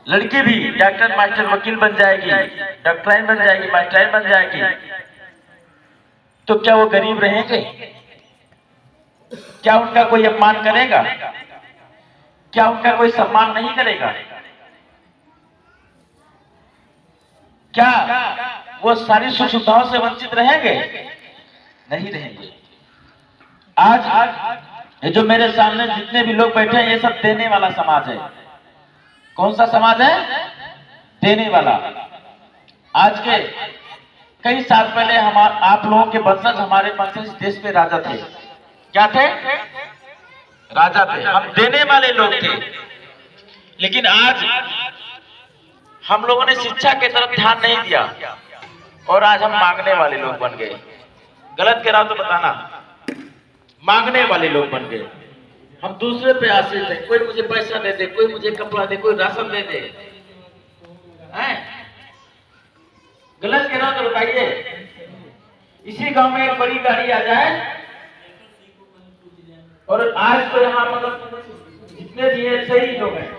लड़की भी doctor master वकील बन जाएगी, डॉक्टराइन बन जाएगी, मास्टराइन बन जाएगी, तो क्या वो गरीब रहेंगे? क्या उनका कोई अपमान करेगा? क्या उनका कोई सम्मान नहीं करेगा? क्या वो सारी सुख सुविधाओं से वंचित रहेंगे? नहीं रहेंगे। आज ये जो मेरे सामने जितने भी लोग बैठे हैं, ये सब देने वाला समाज है। कौन सा समाज है? देने वाला। आज के कई साल पहले आप लोगों के वंशज, हमारे वंशज देश पे राजा थे। क्या थे? राजा थे। हम देने वाले लोग थे। लेकिन आज हम लोगों ने शिक्षा की तरफ ध्यान नहीं दिया और आज हम मांगने वाले लोग बन गए। गलत कह रहा हूं तो बताना। मांगने वाले लोग बन गए। हम दूसरे पे आश्रित हैं। कोई मुझे पैसा दे दे, कोई मुझे कपड़ा दे, कोई राशन दे दे। गलत कह रहा हूं तो बताइए। इसी गांव में एक बड़ी गाड़ी आ जाए और आज तो यहाँ मतलब जितने भी हैं सही लोग हैं,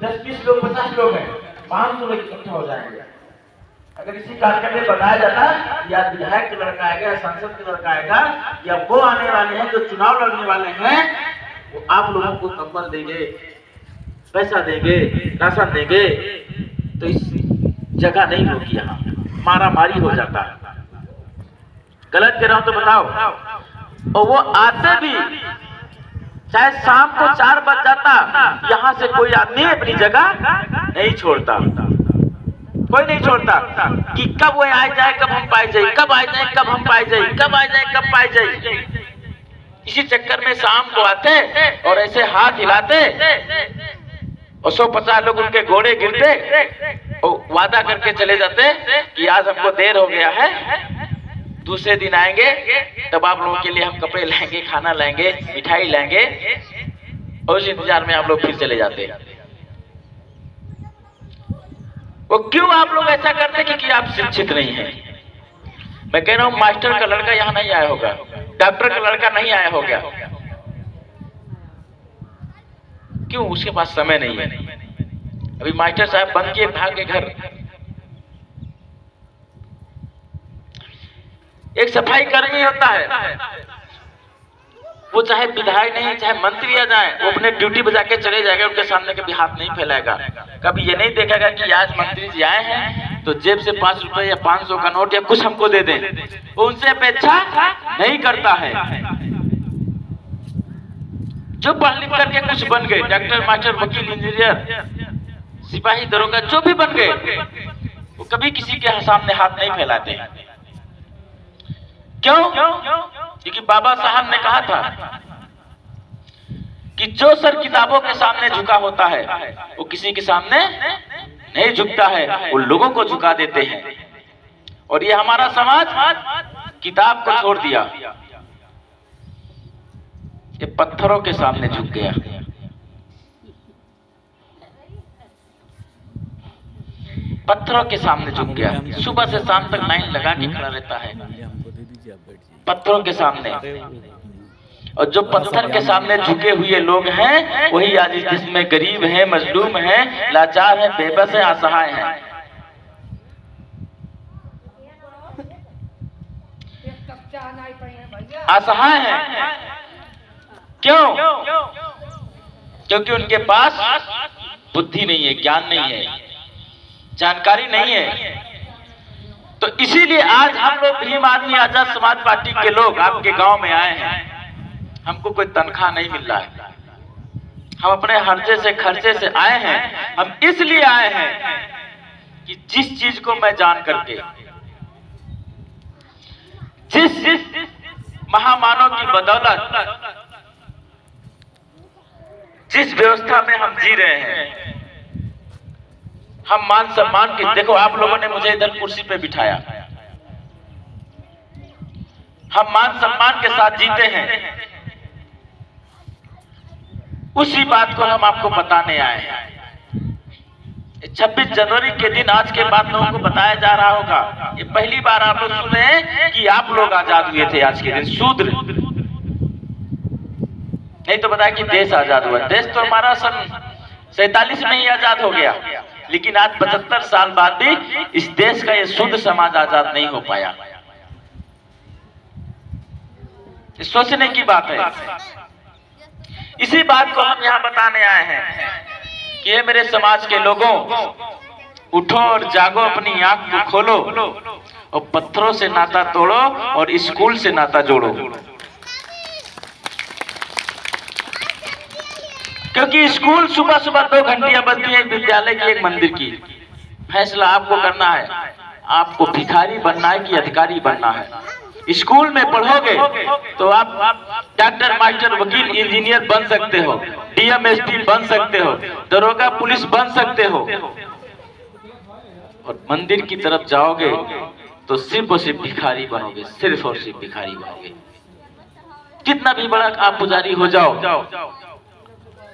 10-20 लोग, 50 लोग हैं, 500 लोग इकट्ठा हो जाएंगे। अगर इसी कार्यक्रम में बताया जाता या विधायक का लड़का आएगा या सांसद का लड़का आएगा या वो आने वाले हैं जो चुनाव लड़ने वाले हैं, वो आप लोगों को कंबल देंगे, पैसा देंगे, राशन देंगे, तो इस जगह नहीं होगी, यहाँ मारा मारी हो जाता है। गलत कह रहा हूं तो बताओ। और वो आते भी चाहे शाम को 4 बज जाता, यहाँ से कोई आदमी अपनी जगह नहीं छोड़ता। कोई नहीं छोड़ता कि कब वो आ जाए, कब हम पाए जाए, कब आ जाए, कब हम पाए जाए, कब आ जाए, कब पाए जाए। इसी चक्कर में शाम को आते और ऐसे हाथ हिलाते और 150 लोग उनके घोड़े गिरते और वादा करके चले जाते कि आज हमको देर हो गया है, दूसरे दिन आएंगे तब आप लोगों के लिए हम कपड़े लाएंगे, खाना लाएंगे, मिठाई लाएंगे, और उस इंतजार में आप लोग फिर चले जाते। वो क्यों आप लोग ऐसा करते? क्योंकि आप शिक्षित नहीं हैं। मैं कह रहा हूं मास्टर का लड़का यहां नहीं आया होगा, डॉक्टर का लड़का नहीं आया होगा। क्यों? उसके पास समय नहीं है। अभी मास्टर साहब बन के भाग के घर। एक सफाई कर्मी होता है, वो चाहे विधायक नहीं, चाहे मंत्री आ जाए, वो अपने ड्यूटी बजा के चले जाएगा, उनके सामने कभी हाथ नहीं फैलाएगा। कभी ये नहीं देखेगा कि आज मंत्री जी आए हैं तो जेब से 5 रुपए या 500 का नोट या कुछ हमको दे दें। वो उनसे अपेक्षा नहीं करता है। जो पढ़ लिख करके कुछ बन गए, डॉक्टर, मास्टर, वकील, इंजीनियर, सिपाही, दरोगा, जो भी बन गए, वो कभी किसी के सामने हाथ नहीं फैलाते हैं। क्यों? क्योंकि बाबा साहब ने कहा था कि जो सर किताबों के सामने झुका होता है वो किसी के सामने नहीं झुकता है, वो लोगों को झुका देते हैं। और ये हमारा समाज किताब को छोड़ दिया, ये पत्थरों के सामने झुक गया। पत्थरों के सामने झुक गया। सुबह से शाम तक लाइन लगा के खड़ा रहता है पत्थरों के सामने। और जो पत्थर के सामने झुके हुए लोग हैं, वही आज इस देश में गरीब हैं, मजलूम हैं, लाचार हैं, बेबस हैं, असहाय हैं। असहाय हैं। क्यों? क्योंकि उनके पास बुद्धि नहीं है, ज्ञान नहीं है, जानकारी नहीं है। तो इसीलिए आज हम लोग भीम आदमी आजाद समाज पार्टी के लोग आपके गांव में आए हैं। हमको कोई तनख्वाह नहीं मिल रहा है, हम अपने खर्चे से आए हैं। हम इसलिए आए हैं कि जिस चीज को मैं जान करके, जिस महामानव की बदौलत, जिस व्यवस्था में हम जी रहे हैं, हम मान सम्मान की, देखो आप लोगों ने मुझे इधर कुर्सी पे बिठाया, हम मान सम्मान के साथ जीते हैं। उसी बात को हम आपको बताने आए हैं। 26 जनवरी के दिन आज के बाद लोगों को बताया जा रहा होगा, ये पहली बार आप लोग सुने हैं कि आप लोग आजाद हुए थे आज के दिन, शूद्र। नहीं तो बताया कि देश आजाद हुआ। देश तो हमारा सन 47 में ही आजाद हो गया, लेकिन आज 75 साल बाद भी इस देश का ये शुद्ध समाज आजाद नहीं हो पाया। सोचने की बात है। इसी बात को हम यहाँ बताने आए हैं कि ये मेरे समाज के लोगों, उठो और जागो, अपनी आंख को खोलो और पत्थरों से नाता तोड़ो और स्कूल से नाता जोड़ो। क्योंकि स्कूल सुबह सुबह 2 घंटियां बजती है, विद्यालय की, एक मंदिर की। फैसला आपको करना है, आपको भिखारी बनना है कि अधिकारी बनना है। स्कूल में पढ़ोगे तो आप डॉक्टर, मास्टर, वकील, इंजीनियर बन सकते हो, डीएम, एसपी बन सकते हो, दरोगा, पुलिस बन सकते हो। और मंदिर की तरफ जाओगे तो सिर्फ और सिर्फ भिखारी बनोगे, सिर्फ और सिर्फ भिखारी बनोगे। कितना भी बड़ा आप पुजारी हो जाओ,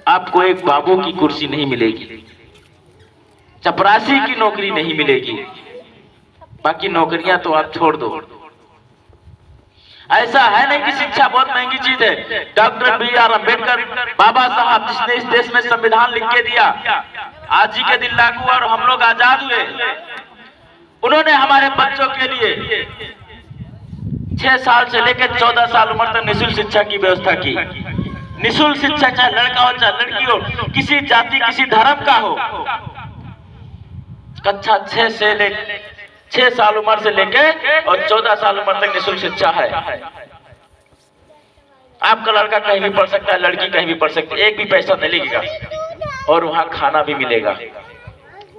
आपको एक बाबू की कुर्सी नहीं मिलेगी, चपरासी की नौकरी नहीं मिलेगी, बाकी नौकरियां तो आप छोड़ दो। ऐसा है नहीं कि शिक्षा बहुत महंगी चीज है। डॉक्टर BR अम्बेडकर, बाबा साहब, जिसने इस देश में संविधान लिख के दिया, आज ही के दिन लागू और हम लोग आजाद हुए, उन्होंने हमारे बच्चों के लिए 6 साल से लेकर 14 साल उम्र तक निःशुल्क शिक्षा की व्यवस्था की। निःशुल्क शिक्षा, चाहे लड़का हो चाहे लड़की हो, किसी जाति किसी धर्म का हो। कक्षा 6 साल उम्र से लेके और 14 साल उम्र तक निःशुल्क शिक्षा है। आपका लड़का कहीं भी पढ़ सकता है, लड़की कहीं भी पढ़ सकती है, एक भी पैसा नहीं लगेगा और वहां खाना भी मिलेगा।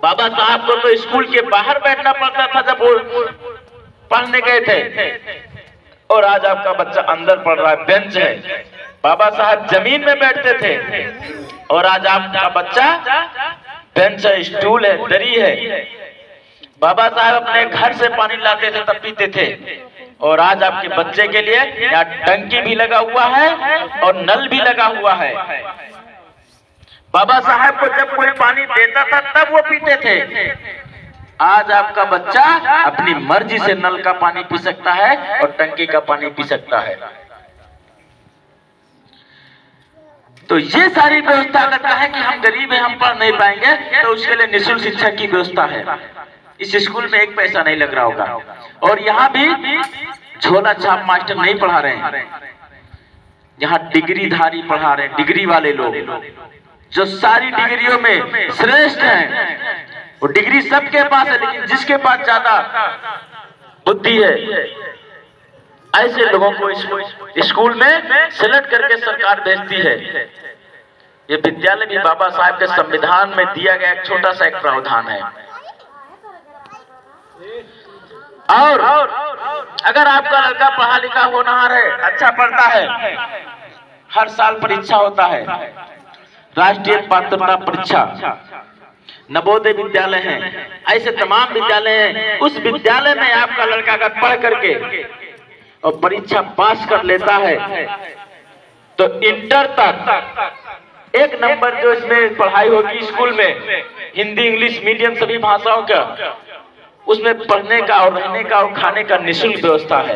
बाबा साहब को तो स्कूल के बाहर बैठना पड़ता था जब वो पढ़ने गए थे, और आज आपका बच्चा अंदर पढ़ रहा है, बेंच है। बाबा साहब जमीन में बैठते थे और आज आपका बच्चा बेंच है, स्टूल है, दरी है। बाबा साहब अपने घर से पानी लाते थे तब पीते थे, और आज आपके बच्चे के लिए यहाँ टंकी भी लगा हुआ है और नल भी लगा हुआ है। बाबा साहब को जब कोई पानी देता था तब वो पीते थे, आज आपका बच्चा अपनी मर्जी से नल का पानी पी सकता है और टंकी का पानी पी सकता है। तो ये सारी व्यवस्था अगर कहें कि हम गरीब हैं, हम पढ़ नहीं पाएंगे, तो उसके लिए निःशुल्क शिक्षा की व्यवस्था है। इस स्कूल में एक पैसा नहीं लग रहा होगा, और यहाँ भी झोला छाप मास्टर नहीं पढ़ा रहे हैं, यहाँ डिग्रीधारी पढ़ा रहे हैं, डिग्री वाले लोग जो सारी डिग्रियों में श्रेष्ठ हैं। वो डिग्री सबके पास है, लेकिन जिसके पास ज्यादा बुद्धि है, ऐसे लोगों को स्कूल में सेलेक्ट करके सरकार भेजती है। ये विद्यालय भी बाबा साहब के संविधान में दिया गया एक छोटा सा एक प्रावधान है। और अगर आपका लड़का पढ़ा लिखा होनहार है, अच्छा पढ़ता है, हर साल परीक्षा होता है, राष्ट्रीय पात्रता परीक्षा, नवोदय विद्यालय हैं, ऐसे तमाम विद्यालय हैं। उस विद्यालय में आपका लड़का अगर पढ़ करके और परीक्षा पास कर लेता है तो इंटर तक 1 नंबर जो इसमें पढ़ाई होगी स्कूल में, हिंदी, इंग्लिश मीडियम सभी भाषाओं का, उसमें पढ़ने का और रहने का और खाने का निःशुल्क व्यवस्था है।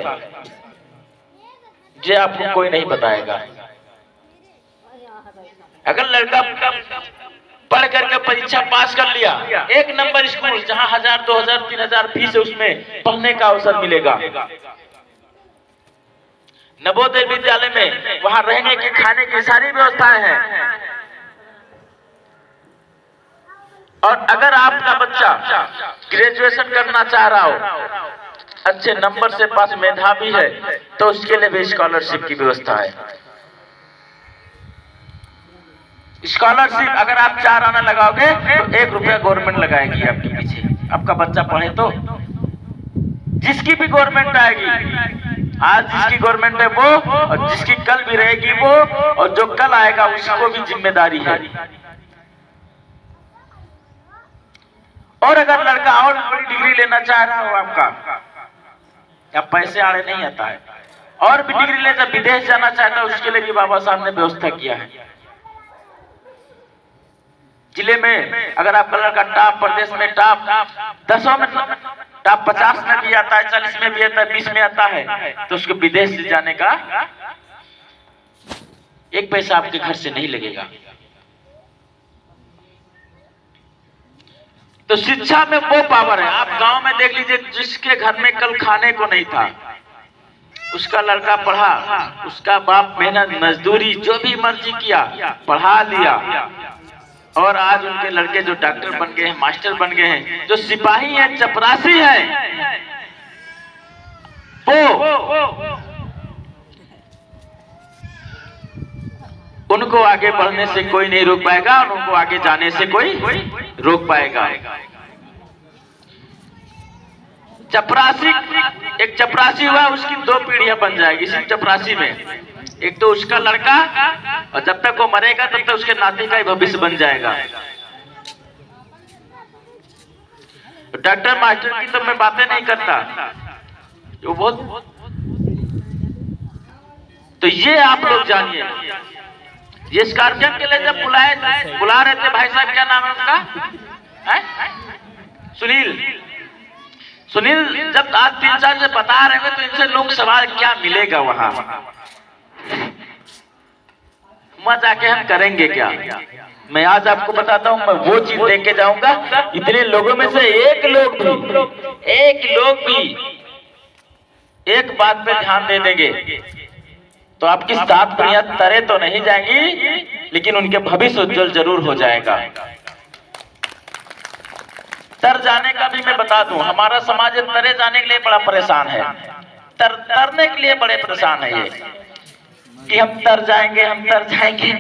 ये आपको कोई नहीं बताएगा। अगर लड़का पढ़ करके परीक्षा पास कर लिया, 1 नंबर स्कूल जहां 1000, 2000, 3000 फीस है, उसमें पढ़ने का अवसर मिलेगा। नवोदय विद्यालय में वहां रहने के, खाने की सारी व्यवस्थाएं हैं। और अगर आपका बच्चा ग्रेजुएशन करना चाह रहा हो, अच्छे नंबर से पास, मेधावी है, तो उसके लिए भी स्कॉलरशिप की व्यवस्था है। स्कॉलरशिप अगर आप 4 आना लगाओगे तो 1 रुपया गवर्नमेंट लगाएगी आपके पीछे, आपका बच्चा पढ़े तो। जिसकी भी गवर्नमेंट आएगी, आज जिसकी गवर्नमेंट है वो, और जिसकी कल भी रहेगी वो, और जो कल आएगा उसको भी जिम्मेदारी है। और अगर लड़का और बड़ी डिग्री लेना चाह रहा हो आपका, या पैसे आड़े नहीं आता है, और भी डिग्री लेकर विदेश जाना चाहता है, उसके लिए भी बाबा साहब ने व्यवस्था किया है। जिले में अगर आपका लड़का टॉप, प्रदेश में टॉप 10 में, टॉप 50 में भी आता है, 40 में भी आता है, 20 में आता है, तो उसको विदेश से जाने का 1 पैसा आपके घर से नहीं लगेगा। तो शिक्षा में वो पावर है। आप गांव में देख लीजिए, जिसके घर में कल खाने को नहीं था, उसका लड़का पढ़ा, उसका बाप मेहनत मजदूरी जो भी मर्जी किया, पढ़ा लिया, और आज उनके लड़के जो डॉक्टर बन गए हैं, मास्टर बन गए हैं, जो सिपाही हैं, चपरासी हैं, वो उनको आगे बढ़ने से कोई नहीं रोक पाएगा और उनको आगे जाने से कोई रोक पाएगा। चपरासी, एक चपरासी हुआ, उसकी 2 पीढ़ियां बन जाएगी इसी चपरासी में। एक तो उसका लड़का, और जब तक वो मरेगा तब तक उसके नाती का ही भविष्य बन जाएगा। डॉक्टर मास्टर की तो मैं बातें नहीं करता, जो बहुत, तो ये आप लोग जानिए, ये स्कॉर्पियन के लिए जब बुला रहे थे भाई साहब, क्या नाम है उनका, सुनील जब आज 3 साल से बता रहे हैं, तो इनसे लोग सवाल क्या मिलेगा वहां, जाके हम करेंगे क्या। मैं आज आपको बताता हूं, मैं वो चीज देख के जाऊंगा, इतने लोगों में से एक लोग भी एक बात पे ध्यान दे देंगे तो आपकी 7 पीढ़ियां तरे तो नहीं जाएंगी, लेकिन उनके भविष्य उज्जवल जरूर हो जाएगा। तर जाने का भी मैं बता दूं, हमारा समाज तरे जाने के लिए बड़ा परेशान है, तरने के लिए बड़े परेशान है ये, कि हम तर जाएंगे, हम तर जाएंगे।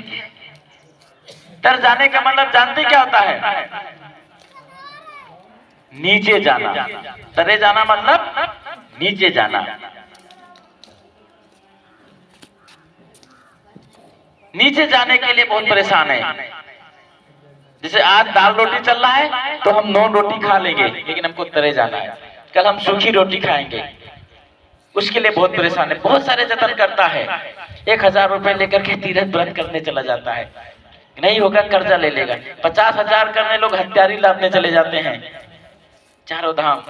तर जाने का मतलब जानते क्या होता है? नीचे जाना। तरे जाना मतलब नीचे जाना। नीचे जाने के लिए बहुत परेशान है। जैसे आज दाल रोटी चल रहा है तो हम 9 रोटी खा लेंगे, लेकिन हमको तरे जाना है। कल हम सूखी रोटी खाएंगे, उसके लिए बहुत परेशान है। बहुत सारे जतन करता है, 1000 रुपए लेकर के तीर्थ व्रत करने चला जाता है, नहीं होगा कर्जा ले लेगा। 50,000 करने लोग हथियारी लादने चले जाते हैं, चारों धाम।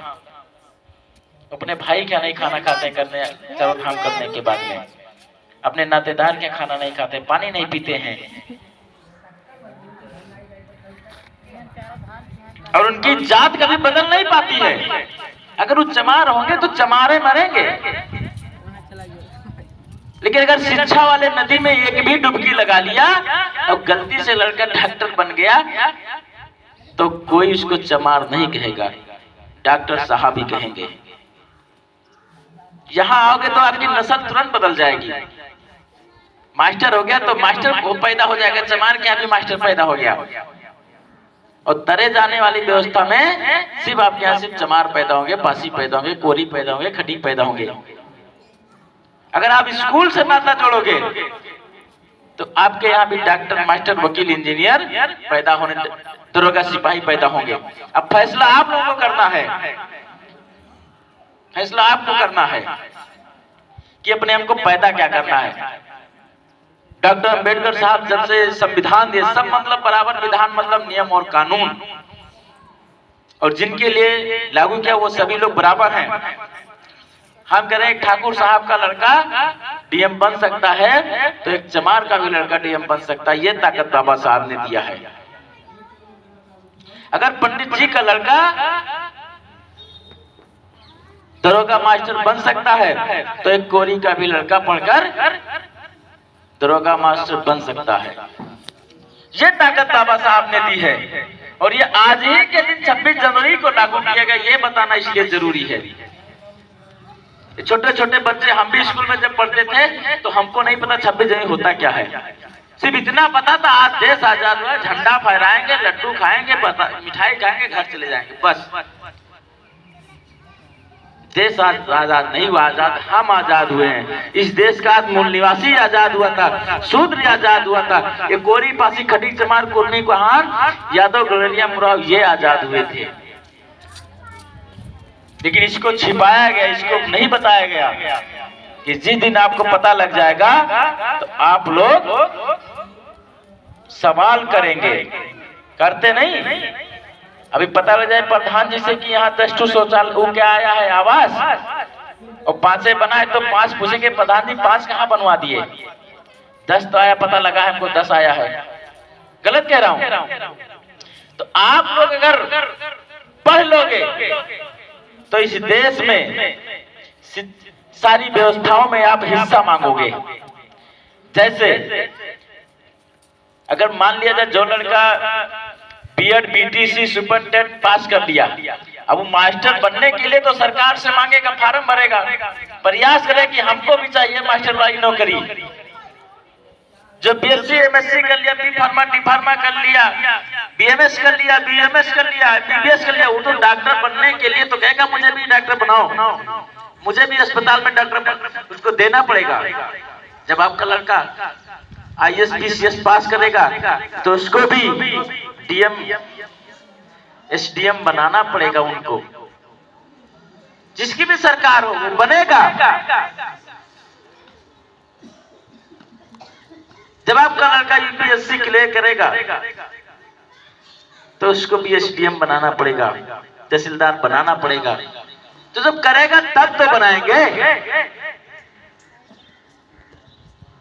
अपने भाई क्या नहीं खाना खाते करने, चारों धाम करने के बाद में अपने नातेदार क्या खाना नहीं खाते, पानी नहीं पीते हैं, और उनकी जात कभी बदल नहीं पाती है। अगर वो चमार होंगे तो चमारे मरेंगे, लेकिन अगर शिक्षा वाले नदी में एक भी डुबकी लगा लिया और गलती से लड़का डॉक्टर बन गया तो कोई उसको चमार नहीं कहेगा, डॉक्टर साहब ही कहेंगे। यहां आओगे तो आपकी नस्ल तुरंत बदल जाएगी। मास्टर हो गया तो मास्टर वो पैदा हो जाएगा, चमार के यहाँ भी मास्टर पैदा हो गया। और तरे जाने वाली व्यवस्था में सिर्फ आपके यहाँ सिर्फ चमार पैदा होंगे, पासी पैदा होंगे, कोरी पैदा होंगे, खटी पैदा होंगे। अगर आप स्कूल से नाता जोड़ोगे तो आपके यहाँ भी डॉक्टर, मास्टर, वकील, इंजीनियर पैदा होने, दरोगा, सिपाही पैदा होंगे। अब फैसला आप लोगों को करना है, फैसला आपको करना है कि अपने हमको पैदा क्या करना है। डॉक्टर अंबेडकर साहब जब से संविधान दिए, सब मतलब बराबर, विधान मतलब नियम और कानून, और जिनके लिए लागू किया वो सभी लोग बराबर हैं। हम कह रहे हैं ठाकुर साहब का लड़का डीएम बन सकता है तो एक चमार का भी लड़का डीएम बन सकता है, ये ताकत बाबा साहब ने दिया है। अगर पंडित जी का लड़का दरोगा मास्टर बन सकता है तो एक कोरी का भी लड़का पढ़कर दरोगा मास्टर बन सकता है। ये ताकत बाबा साहब ने दी है, और ये आज ही के दिन 26 जनवरी को लागू किया गया, ये बताना इसलिए जरूरी है। छोटे छोटे बच्चे, हम भी स्कूल में जब पढ़ते थे तो हमको नहीं पता 26 जनवरी होता क्या है, सिर्फ इतना पता था आज देश आजाद हुआ, झंडा फहराएंगे, लड्डू खाएंगे, मिठाई खाएंगे, घर चले जाएंगे, बस। देश आजाद नहीं हुआ, आजाद हम आजाद हुए हैं। इस देश का मूल निवासी आजाद हुआ था, शूद्र आजाद हुआ था, ये कोरी, पासी, खटी, चमार, कुर्मी, कुहान, यादव, गड़रिया, मुराव ये आजाद हुए थे। लेकिन इसको छिपाया गया, इसको नहीं बताया गया कि जिस दिन आपको पता लग जाएगा तो आप लोग सवाल करेंगे, करते नहीं। अभी पता लग जाए प्रधान जी से कि यहाँ 10 शौचालय वो क्या आया है आवास, और 5 बनाए तो 5 पूछेंगे प्रधान जी 5 कहाँ बनवा दिए, 10 तो आया, पता लगा है हमको 10 आया है। गलत कह रहा हूँ? तो आप लोग अगर पढ़ लोगे तो इस देश में सारी व्यवस्थाओं में आप हिस्सा मांगोगे। जैसे अगर मान लिया जाए जो लड़का बीएड बीटीसी सुपरटेट पास कर लिया, अब वो मास्टर बनने के लिए तो सरकार से मांगेगा, फार्म भरेगा, प्रयास करे कि हमको भी चाहिए मास्टर वाली नौकरी। जो बीएससी एमएससी कर लिया, बी फार्मा डी फार्मा कर लिया, बीएमएस कर लिया, बीएमएस कर लिया, बीबीएस कर लिया, वो तो डॉक्टर बनने के लिए तो कहेगा मुझे भी डॉक्टर बनाओ, मुझे भी अस्पताल में डॉक्टर, उसको देना पड़ेगा। जब आपका लड़का आईएएस पीसीएस पास करेगा तो उसको भी डीएम एसडीएम बनाना पड़ेगा उनको। जिसकी भी सरकार हो वो बनेगा। जब आपका लड़का यूपीएससी क्लियर करेगा तो उसको भी एसडीएम बनाना पड़ेगा, तहसीलदार बनाना पड़ेगा। तो जब करेगा तब तो बनाएंगे।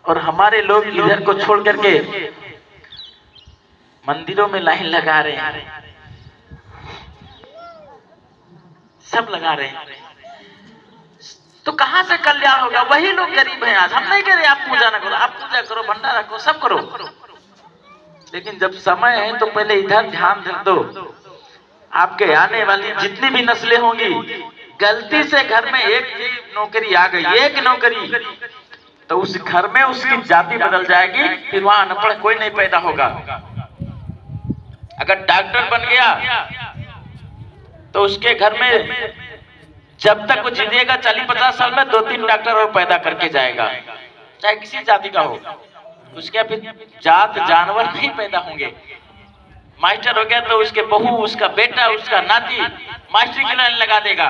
और हमारे लोग इधर को छोड़ करके मंदिरों में लाइन लगा रहे हैं, सब लगा रहे हैं। तो कहां से कल्याण होगा? वही लोग गरीब हैं। आज हम नहीं कह रहे आप पूजा ना करो, आप पूजा करो, भंडारा करो, सब करो, लेकिन जब समय है तो पहले इधर ध्यान दो। आपके आने वाली जितनी भी नस्लें होंगी, गलती से घर में एक नौकरी आ गई, एक नौकरी, तो उस घर में उसकी जाति बदल जाएगी, फिर वहां अनपढ़ कोई नहीं पैदा होगा। अगर डॉक्टर बन गया तो उसके घर में जब तक वो जिएगा 40-50 साल में 2-3 डॉक्टर और पैदा करके जाएगा, चाहे किसी जाति का हो। उसके फिर जात जानवर नहीं पैदा होंगे। मास्टर हो गया तो उसके बहू, उसका बेटा, उसका नाती मास्टरी की लाइन लगा देगा।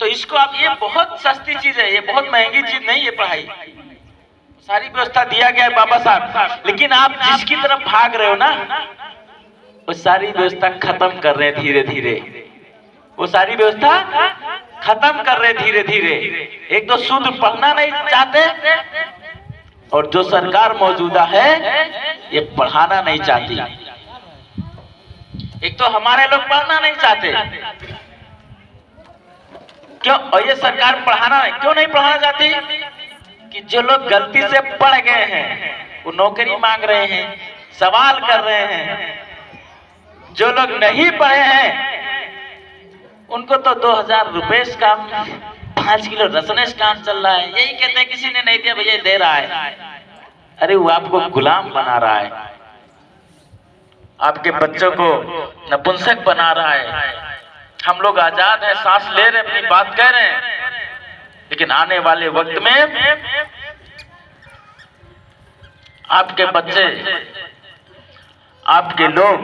तो इसको आप, ये बहुत सस्ती चीज है, ये बहुत महंगी चीज नहीं है पढ़ाई। सारी व्यवस्था दिया गया है बाबा साहब, लेकिन आप जिसकी तरफ भाग रहे हो ना, वो सारी व्यवस्था खत्म कर रहे हैं धीरे धीरे। वो सारी व्यवस्था खत्म कर रहे धीरे धीरे। एक तो शुद्ध पढ़ना नहीं चाहते, और जो सरकार मौजूदा है ये पढ़ाना नहीं चाहती। एक तो हमारे लोग पढ़ना नहीं चाहते, क्यों? और ये सरकार पढ़ाना क्यों नहीं पढ़ाना चाहती? कि जो लोग गलती से पढ़ गए हैं वो नौकरी मांग रहे हैं, सवाल कर रहे हैं। जो लोग नहीं पढ़े हैं उनको तो 2000 रुपए काम, 5 किलो रसनेस काम चल रहा है। यही कहते हैं किसी ने नहीं दिया भैया दे रहा है। अरे वो आपको गुलाम बना रहा है, आपके बच्चों को नपुंसक बना रहा है। हम लोग आजाद हैं, सांस ले रहे हैं, अपनी बात कह रहे हैं, लेकिन आने वाले वक्त में आपके बच्चे, आपके लोग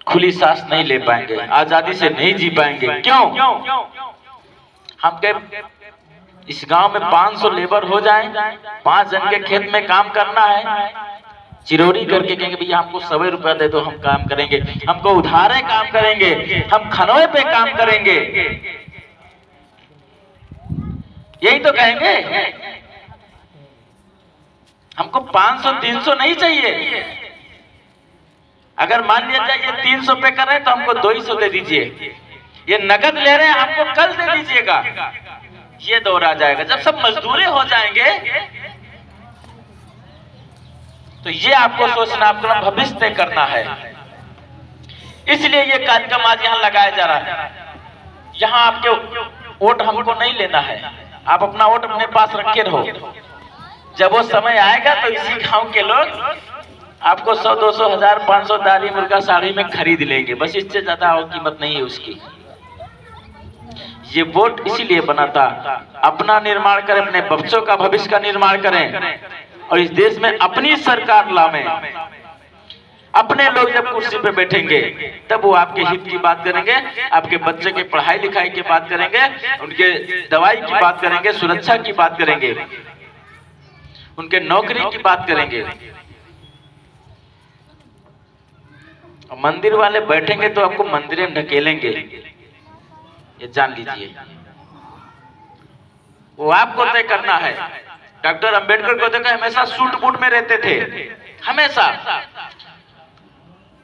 खुली सांस नहीं ले पाएंगे, आजादी से नहीं जी पाएंगे। क्यों? हम के इस गांव में 500 लेबर हो जाएं, 5 जन के खेत में काम करना है, चिरौरी करके कहेंगे भैया हमको 100 रुपया दे दो, हम काम करेंगे, हमको उधारे काम करेंगे, हम खनोए पे काम करेंगे, यही तो कहेंगे। हमको 500-300 नहीं चाहिए। अगर मान लिया जाए ये 300 पे कर रहे हैं तो हमको 200 दे दीजिए। ये नगद ले रहे हैं, हमको कल दे दीजिएगा। ये दौर आ जाएगा। जब सब मजदूरी हो जाएंगे तो ये आपको सोचना, अपना भविष्य तय करना है। इसलिए ये कार्यक्रम आज यहाँ लगाया जा रहा है। यहाँ आपके वोट हमको नहीं लेना है, आप अपना वोट अपने पास रखे रहो। जब वो समय आएगा तो इसी गांव के लोग आपको 100, 200, 1000, 500 दाली मुर्गा साड़ी में खरीद लेंगे, बस इससे ज्यादा और कीमत नहीं है उसकी। ये वोट इसीलिए बना था, अपना निर्माण करें, अपने बच्चों का भविष्य का निर्माण करें, और इस देश में अपनी सरकार लावें। अपने लोग जब कुर्सी पे बैठेंगे तब वो आपके हित की बात करेंगे, आपके बच्चे के पढ़ाई लिखाई की बात करेंगे, उनके दवाई की बात करेंगे, सुरक्षा की बात करेंगे, उनके नौकरी की बात करेंगे। मंदिर वाले बैठेंगे तो आपको मंदिर में ढकेलेंगे, ये जान लीजिए। वो आपको तय करना है। डॉक्टर अंबेडकर को देखा, हमेशा सूट बूट में रहते थे, हमेशा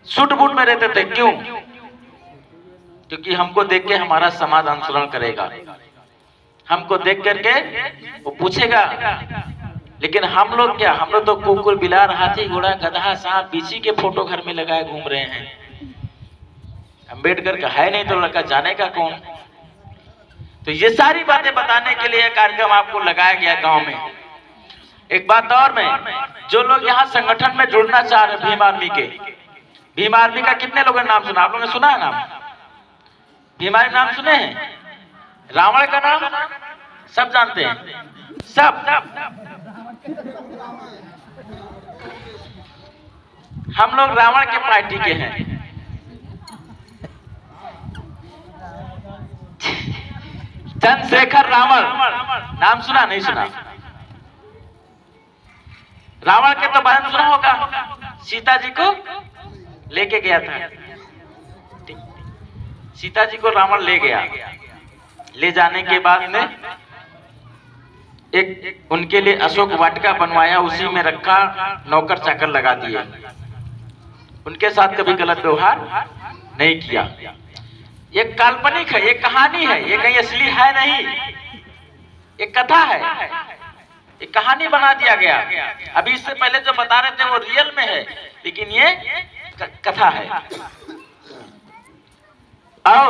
सूट बूट में रहते थे। क्यों? क्योंकि हमको देख के हमारा समाज अनुसरण करेगा, हमको देख करके वो पूछेगा। लेकिन हम लोग क्या, हम लोग तो कुकुर, बिलार, हाथी, घोड़ा, गधा, सांप, बिच्छी के फोटो घर में लगाए घूम रहे हैं। अम्बेडकर का है नहीं तो लड़का जानेगा कौन। तो ये सारी बातें बताने के लिए कार्यक्रम आपको लगाया गया गांव में। एक बात और में, जो लोग यहाँ संगठन में जुड़ना चाह रहे भीम आर्मी के, भीम आर्मी का कितने लोगों ने नाम सुना? आप लोगों ने सुना है नाम? भीम आर्मी नाम सुने हैं? रावण का नाम सब जानते हैं, सब। हम लोग रावण के पार्टी के हैं। चंद्रशेखर रावण नाम सुना नहीं सुना? रावण के तो बारे में सुना होगा, सीता जी को लेके गया था। सीता जी को रावण ले गया, ले जाने के बाद में एक उनके लिए अशोक वाटिका बनवाया, उसी में रखा, नौकर चाकर लगा दिए, उनके साथ कभी गलत व्यवहार नहीं किया। ये काल्पनिक है, ये कहानी है, ये कहीं असली है नहीं, ये कथा है, ये कहानी बना दिया गया। अभी इससे पहले जो बता रहे थे वो रियल में है, लेकिन ये कथा है। और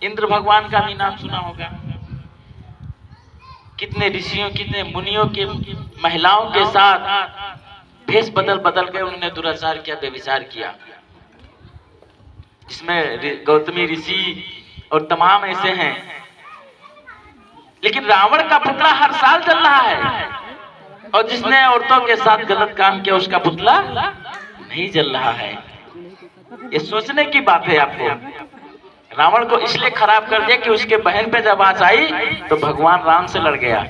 इंद्र भगवान का भी नाम सुना होगा। कितने ऋषियों, कितने मुनियों के महिलाओं के साथ भेष बदल बदल के उन्होंने दुराचार किया, व्यभिचार किया, जिसमें गौतमी ऋषि और तमाम ऐसे हैं। लेकिन रावण का पुतला हर साल जल रहा है, और जिसने औरतों के साथ गलत काम किया उसका पुतला नहीं जल रहा है। ये सोचने की बात है आपको। रावण को इसलिए खराब कर दिया कि उसके बहन पे जब आँच आई तो भगवान राम से लड़ गया,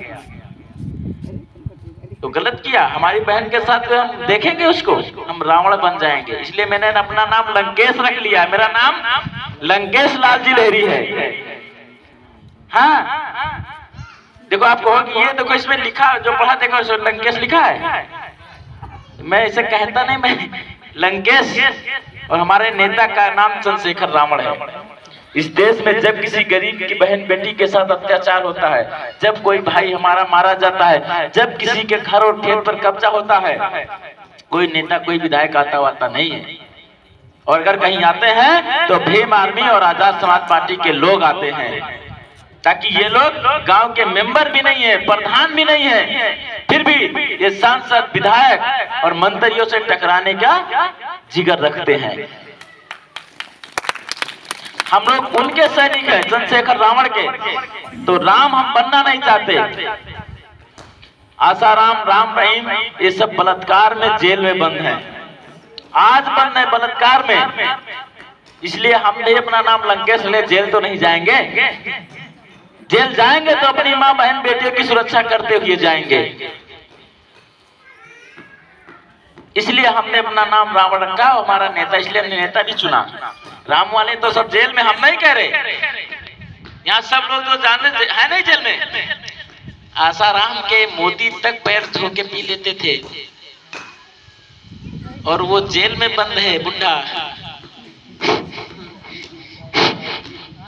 तो गलत किया। हमारी बहन के साथ हम देखेंगे उसको, हम रावण बन जाएंगे। इसलिए मैंने अपना नाम लंकेश रख लिया। मेरा नाम लंकेश लाल जी लहरी है। हाँ, देखो आप कहोगे ये देखो इसमें लिखा, जो पढ़ा देखो लंकेश लिखा है। मैं इसे कहता नहीं, मैं लंकेश। और हमारे नेता का नाम चंद्रशेखर रावण है। इस देश में जब किसी गरीब की बहन बेटी के साथ अत्याचार होता है, जब कोई भाई हमारा मारा जाता है, जब किसी के घर और खेत पर कब्जा होता है, कोई नेता, कोई विधायक आता वाता नहीं है। और अगर कहीं आते हैं तो भीम आर्मी और आजाद समाज पार्टी के लोग आते हैं, ताकि ये लोग गांव के मेंबर भी नहीं है, प्रधान भी नहीं है, फिर भी ये सांसद, विधायक और मंत्रियों से टकराने का जिगर रखते हैं। हम लोग उनके सैनिक हैं, चंद्रशेखर रावण के। तो राम हम बनना नहीं चाहते। आसाराम, राम रहीम, ये सब बलात्कार में जेल में बंद हैं, आज बंद है बलात्कार में। इसलिए हम भी अपना नाम लंकेश ले, जेल तो नहीं जाएंगे। जेल जाएंगे तो अपनी माँ बहन बेटियों की सुरक्षा करते हुए जाएंगे। इसलिए हमने अपना नाम रावण रखा, हमारा नेता, इसलिए हमने नेता भी चुना। राम वाले तो सब जेल में, हम नहीं कह रहे। यहाँ सब लोग जो जाने है नहीं जेल में। आसाराम के मोदी तक पैर धो के पी लेते थे, और वो जेल में बंद है बुढ़ा।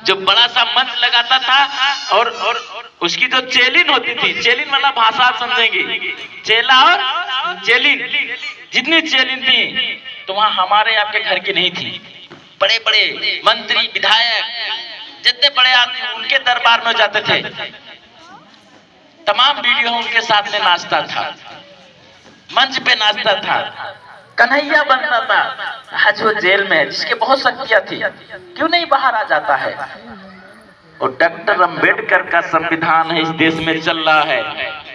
जो बड़ा सा मंच लगाता था, और उसकी जो चेलिन होती थी, चेलिन वाला भाषा आप समझेंगे, चेला और चेलिन, जितनी चेलिन थी तो वहां हमारे आपके घर की नहीं थी। बड़े बड़े मंत्री, विधायक, जितने बड़े आदमी उनके दरबार में जाते थे। तमाम वीडियो उनके साथ में नाचता था, मंच पे नाचता था, कन्हैया बनता था। आज वो जेल में है, जिसके बहुत शक्तियां थी, क्यों नहीं बाहर आ जाता है? और डॉक्टर अंबेडकर का संविधान है, इस देश में चल रहा है।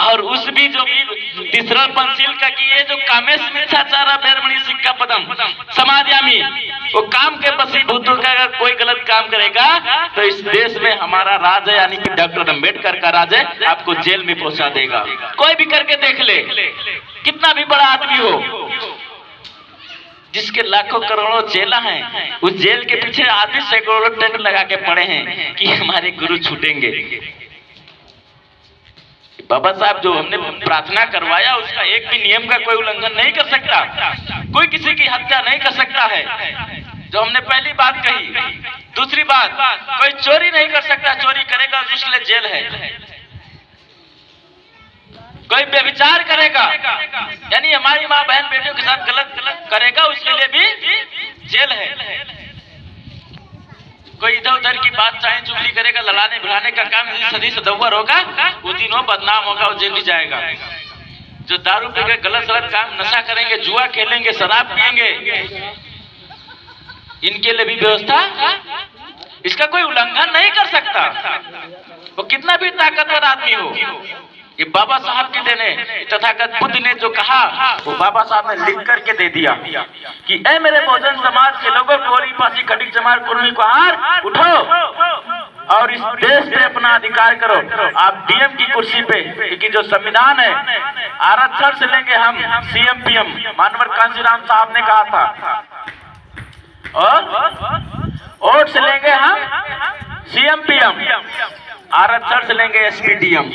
और उस भी जो तीसरा पंचशील का की है, जो कामेश मिथ्याचार बेरमणि सिक्का पदम समाध्यामी, वो काम के बसीभूतों का अगर कोई गलत काम करेगा तो इस देश में हमारा राज है, यानी कि डॉक्टर अंबेडकर का राज है, आपको जेल में पहुंचा देगा। कोई भी करके देख ले, कितना भी बड़ा आदमी हो, जिसके लाखों करोड़ों चेला हैं, उस जेल के पीछे आदमी सैकड़ों टेंट लगा के पड़े हैं कि हमारे गुरु छूटेंगे। बाबा साहब जो हमने प्रार्थना करवाया, उसका एक भी नियम का कोई उल्लंघन नहीं कर सकता, कोई किसी की हत्या नहीं कर सकता है। जो हमने पहली बात कही। दूसरी बात, कोई चोरी नहीं कर सकता, चोरी करेगा उसके लिए जेल है। कोई व्यभिचार करेगा, यानी हमारी माँ बहन बेटियों के साथ गलत करेगा, उसके लिए भी जेल है। कोई इधर उधर की बात चाहे चुगली करेगा, लड़ाने भिड़ाने का काम सदी सदव्वर होगा, वो दिन वो बदनाम होगा, वो जेल भी जाएगा। जो दारू पीकर गलत काम नशा करेंगे, जुआ खेलेंगे, शराब पिएंगे, इनके लिए भी व्यवस्था, इसका कोई उल्लंघन नहीं कर सकता, वो कितना भी ताकतवर आदमी हो। ये बाबा साहब के देने, तथागत बुद्ध ने जो कहा वो बाबा साहब ने लिख करके दे दिया कि ऐ मेरे बहुजन समाज के लोगों, कोरी पासी खटिक चमार कुर्मी को हार उठो और इस देश पे अपना अधिकार करो। आप डीएम की कुर्सी पे, क्योंकि जो संविधान है आरक्षण से लेंगे हम सीएम पीएम, मानवर कांशीराम साहब ने कहा था, और वोट से लेंगे हम सीएम पीएम, आरक्षण से लेंगे एसपी डीएम।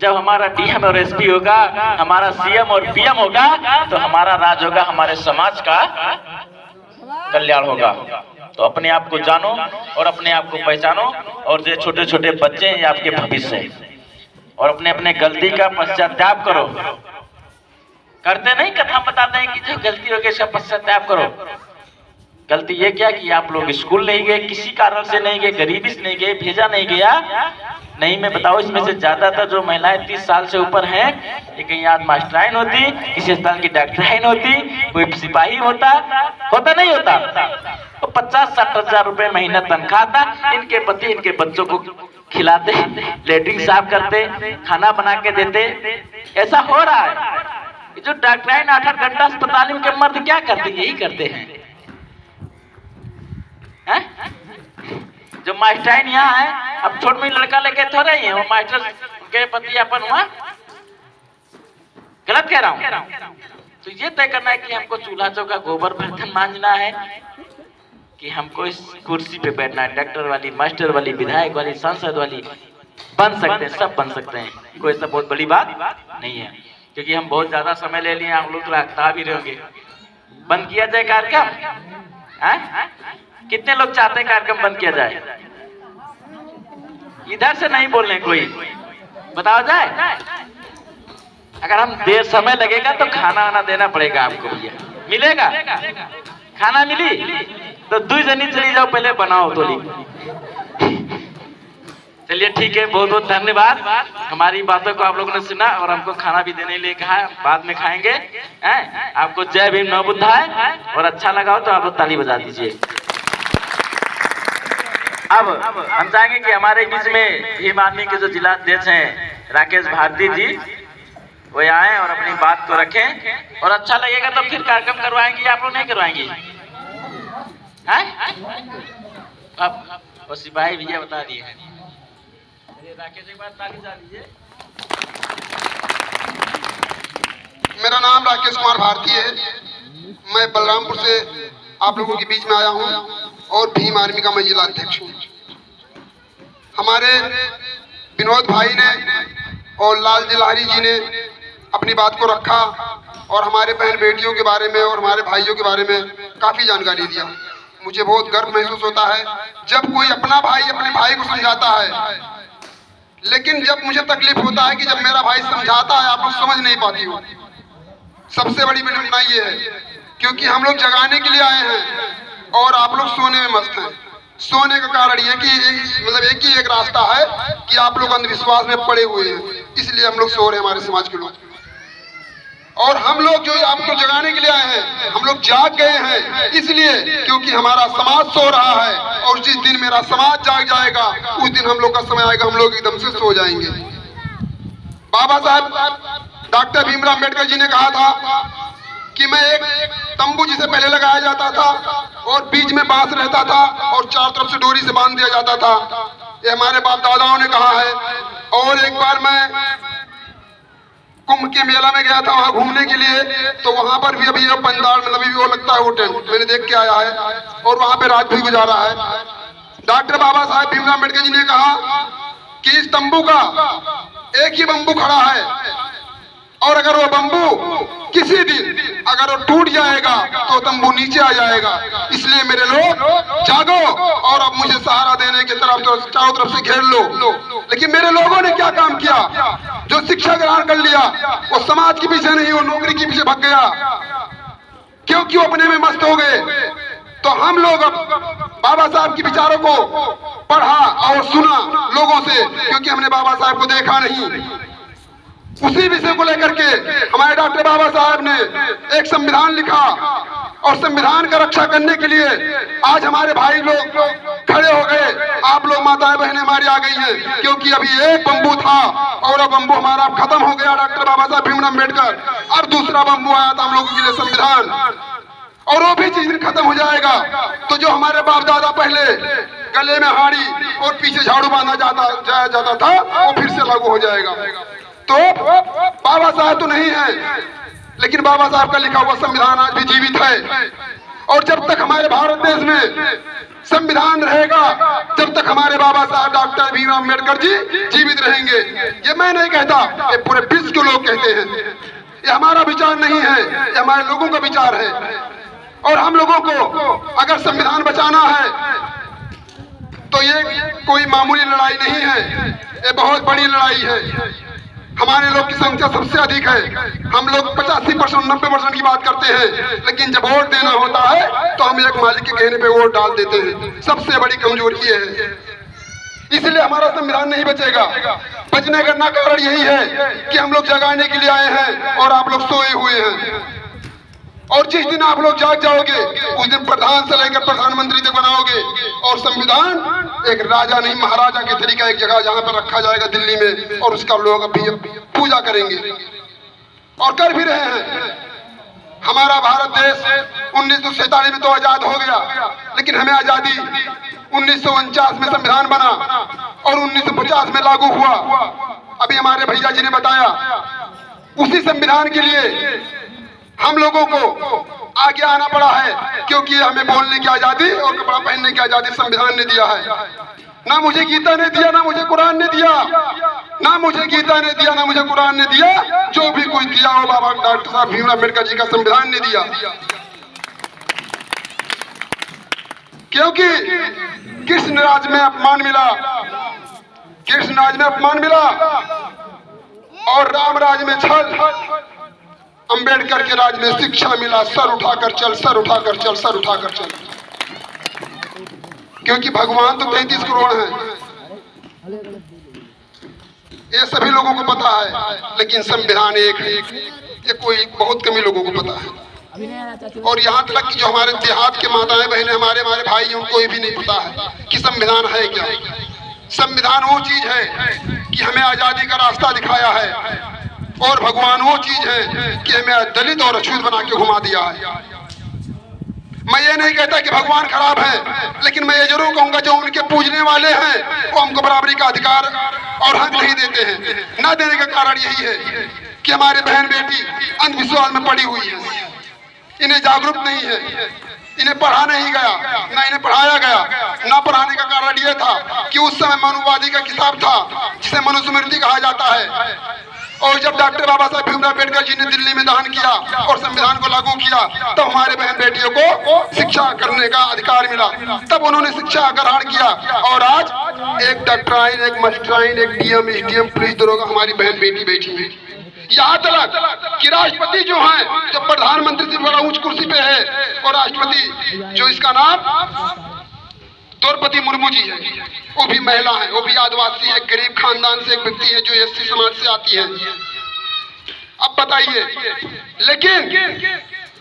जब हमारा डीएम और एसपी होगा, हमारा सीएम और पीएम होगा, तो हमारा राज होगा, हमारे समाज का कल्याण होगा। तो अपने आप को जानो और अपने आप को पहचानो, और जो छोटे छोटे बच्चे हैं ये आपके भविष्य है, और अपने अपने गलती का पश्चाताप करो। करते नहीं, कथा बताते हैं कि जो गलती हो गई इसका पश्चाताप करो। गलती ये क्या कि आप लोग स्कूल नहीं गए, किसी कारण से नहीं गए, गरीबी से नहीं गए, भेजा नहीं गया नहीं। मैं बताओ, इसमें से ज्यादातर जो महिलाएं 30 साल से ऊपर हैं, ये कहीं आज मास्टराइन होती, किसी स्थान की डॉक्टराइन होती, कोई सिपाही होता नहीं होता, तो 50-60 हजार रुपए महीना तनख्वाह था। इनके पति इनके बच्चों को खिलाते, लेटरिन साफ करते, खाना बना के देते, ऐसा हो रहा है। जो डॉक्टराइन 8-8 घंटा अस्पताल में के मर्द क्या करते, यही करते हैं। जो मास्टराइन यहाँ है, अब छोट में लड़का लेके थोड़ा ही है, वो मास्टर के पति अपन हुआ, गलत कह रहा हूँ। तो ये तय करना है कि हमको चूल्हा चौका गोबर बर्तन मांजना है, कि हमको इस कुर्सी पे बैठना है। डॉक्टर वाली, मास्टर वाली, विधायक वाली, सांसद वाली बन सकते हैं, सब बन सकते हैं, कोई ऐसा बहुत बड़ी बात नहीं है। क्योंकक्योंकि हम बहुत ज्यादा समय ले लिए, हम लोग तो लगता भी रहेंगे। बंद किया जाए कार्यक्रम? कितने लोग चाहते हैं कार्यक्रम बंद किया जाए? इधर से नहीं बोल रहे कोई, बताओ जाए। अगर हम देर समय लगेगा तो खाना वाना देना पड़ेगा आपको भैया। मिलेगा खाना? मिली तो 2 जनी चली जाओ, पहले बनाओ थोड़ी। चलिए ठीक है, बहुत बहुत धन्यवाद। हमारी बातों को आप लोगों ने सुना और हमको खाना भी देने लिए कहा, बाद में खाएंगे। आपको जय भीम नव बुद्धाय, और अच्छा लगा हो तो आप लोग ताली बजा दीजिए। अब हम चाहेंगे कि हमारे बीच में भीम आर्मी के जो जिला अध्यक्ष हैं राकेश भारती जी, वो आए और अपनी बात को रखें, और अच्छा लगेगा तो फिर कार्यक्रम करवाएंगे। आप लोग नहीं करवाएंगे? अब वो सिपाही भैया बता दिए हैं। राकेश एक बार ताली बजा दीजिए। मेरा नाम राकेश कुमार भारती है। मैं बलरामपुर से आप लोगों के बीच में आया हूं और भीम आर्मी का मैं जिला अध्यक्ष हूं। हमारे विनोद भाई ने और लाल जिलारी जी ने अपनी बात को रखा और हमारे बहन बेटियों के बारे में और हमारे भाइयों के बारे में काफी जानकारी दिया। मुझे बहुत गर्व महसूस होता है जब कोई अपना भाई अपने भाई को समझाता है, लेकिन जब मुझे तकलीफ होता है कि जब मेरा भाई समझाता है आप लोग समझ नहीं पाती हो। सबसे बड़ी विडंबना ये है क्योंकि हम लोग जगाने के लिए आए हैं और आप लोग सोने में मस्त हैं। सोने का कारण ये कि मतलब एक ही एक रास्ता है कि आप लोग अंधविश्वास में पड़े हुए हैं, इसलिए हम लोग सो रहे हैं, हमारे समाज के लोग। और हम लोग जो आपको जगाने के लिए आए हैं, हम लोग जाग गए हैं इसलिए क्योंकि हमारा समाज सो रहा है, और जिस दिन मेरा समाज जाग जाएगा उस दिन हम लोग का समय आएगा, हम लोग एकदम से सो जाएंगे। बाबा साहब डॉक्टर भीमराव अम्बेडकर जी ने कहा था कि मैं एक तंबू जिसे पहले लगाया जाता था और बीच में बांस रहता था और चारों तरफ से डोरी से बांध दिया जाता था, ये हमारे बाप दादाओं ने कहा है। और एक बार मैं कुंभ के मेला में गया था वहां घूमने के लिए, तो वहां पर भी अभी पंडाल मतलब अभी वो लगता है, वो टेंट मैंने देख के आया है और वहां पे रात भी गुजारा है। डॉक्टर बाबा साहेब भीमराव अम्बेडकर जी ने कहा कि इस तंबू का एक ही बम्बू खड़ा है, और अगर वो बम्बू किसी दिन अगर वो टूट जाएगा तो तंबू नीचे आ जाएगा। इसलिए मेरे लोग जागो और अब मुझे सहारा देने की तरफ तो चारों तरफ से घेर लो। लेकिन मेरे लोगों ने क्या काम किया? जो शिक्षा ग्रहण कर लिया वो समाज के पीछे नहीं, वो नौकरी के पीछे भाग गया, क्योंकि वो अपने में मस्त हो गए। तो हम लोग अब बाबा साहब के विचारों को पढ़ा और सुना लोगों से, क्योंकि हमने बाबा साहब को देखा नहीं। उसी विषय को लेकर के हमारे डॉक्टर बाबा साहब ने एक संविधान लिखा और संविधान का रक्षा करने के लिए आज हमारे भाई लोग खड़े हो गए। आप लोग माताएं बहनें हमारी आ गई हैं, क्योंकि अभी एक बम्बू था और अब बम्बू हमारा खत्म हो गया, डॉक्टर बाबा साहब भीमराव अम्बेडकर। अब दूसरा बम्बू आया था हम लोगों के लिए, संविधान, और वो भी चीज खत्म हो जाएगा। तो जो हमारे बाप दादा पहले गले में हाड़ी और पीछे झाड़ू बांधा जाता था वो फिर से लागू हो जाएगा। तो बाबा साहब तो नहीं है, लेकिन बाबा साहब का लिखा हुआ संविधान आज भी जीवित है। और जब तक हमारे भारत देश में संविधान रहेगा, जब तक हमारे बाबा साहब डॉक्टर भीमराव अम्बेडकर जी जीवित रहेंगे। ये मैं नहीं कहता, ये पूरे विश्व के लोग कहते हैं। ये हमारा विचार नहीं है, ये हमारे लोगों का विचार है। और हम लोगों को अगर संविधान बचाना है तो ये कोई मामूली लड़ाई नहीं है, ये बहुत बड़ी लड़ाई है। हमारे लोग की संख्या सबसे अधिक है। हम लोग 85% 90% की बात करते हैं, लेकिन जब वोट देना होता है तो हम एक मालिक के कहने पे वोट डाल देते हैं। सबसे बड़ी कमजोरी ये है, इसलिए हमारा संविधान नहीं बचेगा। बचने का कारण यही है कि हम लोग जगाने के लिए आए हैं और आप लोग सोए हुए हैं। और जिस दिन आप लोग जाग जाओगे उस दिन प्रधान से लेकर प्रधानमंत्री तक बनाओगे। और संविधान एक राजा नहीं, महाराजा के तरीका एक जगह जहां पर रखा जाएगा दिल्ली में, और उसका लोग अभी पूजा करेंगे और कर भी रहे हैं। हमारा भारत देश 1947 में तो आजाद हो गया, लेकिन हमें आजादी 1949 में संविधान बना और 1950 में लागू हुआ। अभी हमारे भैया जी ने बताया, उसी संविधान के लिए हम लोगों को आगे आना पड़ा है, क्योंकि हमें बोलने की आजादी और कपड़ा पहनने की आजादी संविधान ने दिया है। ना मुझे गीता ने दिया, ना मुझे कुरान ने दिया, ना मुझे गीता ने दिया, ना मुझे कुरान ने दिया। जो भी कुछ दिया वो बाबा डॉक्टर साहब भीमराव अम्बेडकर जी का संविधान ने दिया। क्योंकि कृष्ण राज में अपमान मिला, कृष्ण राज में अपमान मिला और राम राज में छल, अंबेडकर के राज में शिक्षा मिला। सर उठाकर चल, सर उठाकर चल, सर उठाकर चल। क्योंकि भगवान तो 33 करोड़ हैं, ये सभी लोगों को पता है, लेकिन संविधान एक है, ये कोई बहुत कम ही लोगों को पता है। और यहाँ तक कि जो हमारे देहात के माताएं बहनें, हमारे भाई हैं, उनको ये भी नहीं पता है कि संविधान है क्या। संविधान वो चीज है कि हमें आजादी का रास्ता दिखाया है, और भगवान वो चीज है कि हमें दलित और अछूत बना के घुमा दिया है। मैं ये नहीं कहता कि भगवान खराब है, लेकिन मैं ये जरूर कहूंगा जो उनके पूजने वाले हैं वो हमको बराबरी का अधिकार और हक नहीं देते हैं। ना देने का कारण यही है कि हमारे बहन बेटी अंधविश्वास में पड़ी हुई है, इन्हें जागरूक नहीं है, इन्हें पढ़ा नहीं गया, ना इन्हें पढ़ाया गया। ना पढ़ाने का कारण यह था कि उस समय मनुवादी का किताब था जिसे मनुस्मृति कहा जाता है। और जब डॉक्टर बाबा साहब भीमराव अम्बेडकर जी ने दिल्ली में दान किया और संविधान को लागू किया, तब हमारे बहन बेटियों को शिक्षा करने का अधिकार मिला। तब उन्होंने शिक्षा ग्रहण किया और आज एक डॉक्टराइन, एक मास्टराइन, एक डीएम, एसडीएम, पुलिस दरोगा हमारी बहन बेटी बैठी है। यहाँ तक कि राष्ट्रपति जो है, जो प्रधानमंत्री से बड़ा ऊंच कुर्सी पे है, और राष्ट्रपति जो इसका नाम द्रौपदी मुर्मू जी है, वो भी महिला है, वो भी आदिवासी है, गरीब खानदान से एक व्यक्ति है जो एससी समाज से आती है। अब बताइए, लेकिन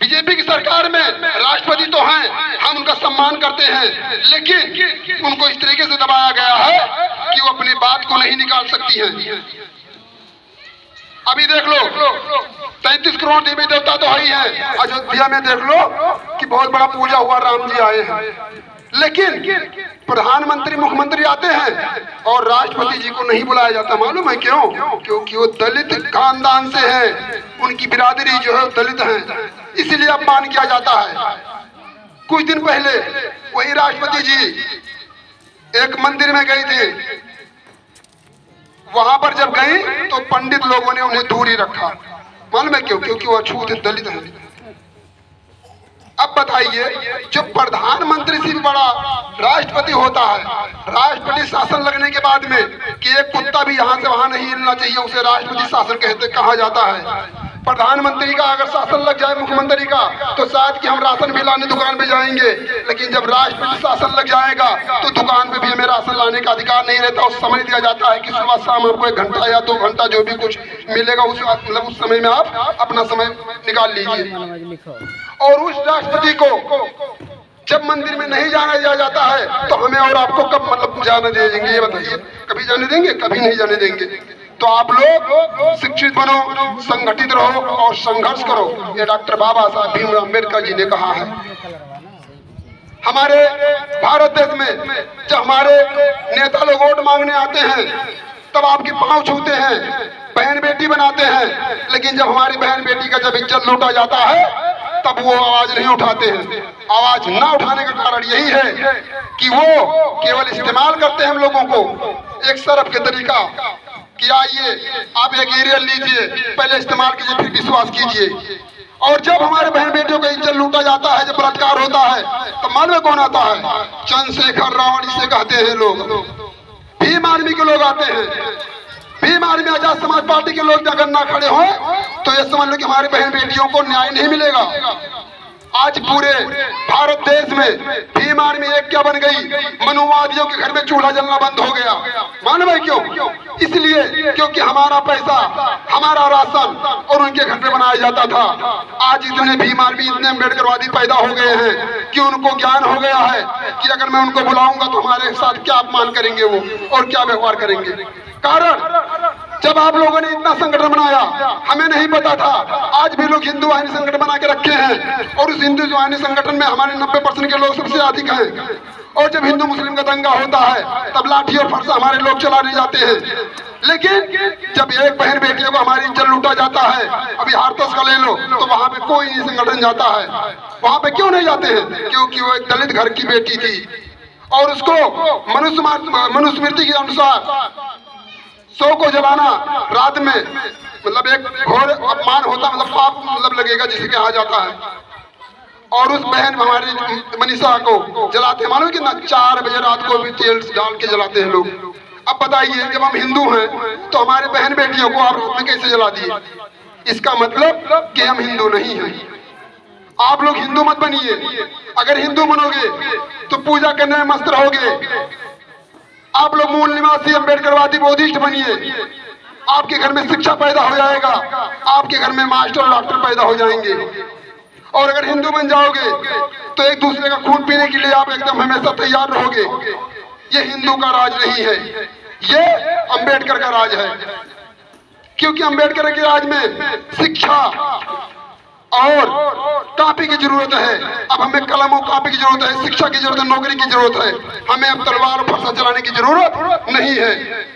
बीजेपी की सरकार में राष्ट्रपति तो हैं, हम उनका सम्मान करते हैं, लेकिन उनको इस तरीके से दबाया गया है कि वो अपनी बात को नहीं निकाल सकती हैं। अभी देख लो 33 करोड़ देवी देवता तो है ही है। अयोध्या में देख लो कि बहुत बड़ा पूजा हुआ, राम जी आए हैं, लेकिन प्रधानमंत्री मुख्यमंत्री आते हैं और राष्ट्रपति जी को नहीं बुलाया जाता। मालूम है क्यों? क्योंकि वो दलित खानदान से हैं, उनकी बिरादरी जो है दलित है, इसलिए अपमान किया जाता है। कुछ दिन पहले वही राष्ट्रपति जी एक मंदिर में गई थी, वहां पर जब गई तो पंडित लोगों ने उन्हें दूर ही रखा। मालूम है क्यों? क्योंकि वो अछूत है, दलित है। अब बताइए, जो प्रधानमंत्री से भी बड़ा राष्ट्रपति होता है, राष्ट्रपति शासन लगने के बाद में कि एक कुत्ता भी यहाँ से वहां नहीं हिलना चाहिए, उसे राष्ट्रपति शासन कहते कहा जाता है। प्रधानमंत्री का अगर शासन लग जाए मुख्यमंत्री का, तो शायद कि हम राशन भी लाने दुकान पे जाएंगे, लेकिन जब राष्ट्रपति शासन लग जाएगा तो दुकान पे भी हमें राशन लाने का अधिकार नहीं रहता। उस समय दिया जाता है कि सुबह शाम आपको 1 घंटा या 2 घंटा जो भी कुछ मिलेगा उस समय में आप अपना समय निकाल लीजिए। और उस राष्ट्रपति को जब मंदिर में नहीं जाना दिया जाता है तो हमें और आपको कब जाने देंगे? ये बताइए, कभी जाने देंगे? कभी नहीं जाने देंगे। तो आप लोग शिक्षित बनो, संगठित रहो और संघर्ष करो। ये डॉक्टर बाबा साहब भीमराव अम्बेडकर जी ने कहा है। हमारे भारत देश में जब हमारे नेता लोग वोट मांगने आते हैं तब आपके पांव छूते हैं, बहन बेटी बनाते हैं, लेकिन जब हमारी बहन बेटी का जब इज्जत लूटा जाता है तब वो आवाज नहीं उठाते हैं। आवाज ना उठाने का कारण यही है कि वो केवल इस्तेमाल करते हैं हम लोगों को एक सरफ के तरीका कि आइए आप एक एरियल लीजिए, पहले इस्तेमाल कीजिए फिर विश्वास कीजिए। और जब हमारे बहन बेटियों का इज्जत लूटा जाता है, जब बलात्कार होता है, तो मालूम कौन आता है? चंद्रशेखर रावण इसे कहते हैं लोग। भीम आर्मी के लोग आते हैं। भीम आर्मी आजाद समाज पार्टी के लोग अगर ना खड़े हों तो ये समझ लो कि हमारी बहन बेटियों को न्याय नहीं मिलेगा। आज पूरे भारत देश में भीम आर्मी एक क्या बन गई? मनुवादियों के घर में चूल्हा जलना बंद हो गया। मालूम है क्यों? इसलिए क्योंकि हमारा पैसा, हमारा राशन और उनके घर पे बनाया जाता था। आज इतने भीम आर्मी, इतने अम्बेडकरवादी पैदा हो गए हैं कि उनको ज्ञान हो गया है कि अगर मैं उनको बुलाऊंगा तो हमारे साथ क्या अपमान करेंगे वो और क्या व्यवहार करेंगे। कारण जब आप लोगों ने इतना संगठन बनाया, हमें नहीं पता था। आज भी लोग हिंदू वाहिनी संगठन बना के रखे हैं और उस हिंदू वाहिनी संगठन में हमारे 90% के लोग सबसे अधिक हैं। और जब हिंदू मुस्लिम का दंगा होता है तब लाठी और फरसा हमारे लोग चलाने जाते हैं। लेकिन जब एक बहन बेटियों को हमारी इज्जत लूटा जाता है, अभी हारतस का ले लो, तो वहां पे कोई नहीं संगठन जाता है। वहां पे क्यों नहीं जाते हैं? क्योंकि वो एक दलित घर की बेटी थी और उसको मनुस्मृति के अनुसार 100 को जलाना रात में एक घोर अपमान होता, पाप लगेगा जिसे कहा जाता है। और उस बहन हमारी मनीषा को जलाते हैं, मालूम कि ना 4 बजे रात को भी तेल डाल के जलाते हैं लोग। अब बताइए, जब हम हिंदू हैं तो हमारे बहन बेटियों को आप रात में कैसे जला दिए? इसका मतलब कि हम हिंदू नहीं हैं। आप लोग हिंदू मत बनिए। अगर हिंदू बनोगे तो पूजा करने में मस्त रहोगे। आप लोग मूल निवासी अम्बेडकरवादी बौद्धिस्ट बनिए। आपके घर में शिक्षा पैदा हो जाएगा, आपके घर में मास्टर और डॉक्टर पैदा हो जाएंगे। और अगर हिंदू बन जाओगे तो एक दूसरे का खून पीने के लिए आप एकदम हमेशा तैयार रहोगे। ये हिंदू का राज नहीं है, ये अम्बेडकर का राज है। क्योंकि अम्बेडकर के राज में शिक्षा और कॉपी की जरूरत है। अब हमें कलम और कॉपी की जरूरत है, शिक्षा की जरूरत है, नौकरी की जरूरत है। हमें अब तलवार और फरसा चलाने की जरूरत नहीं है।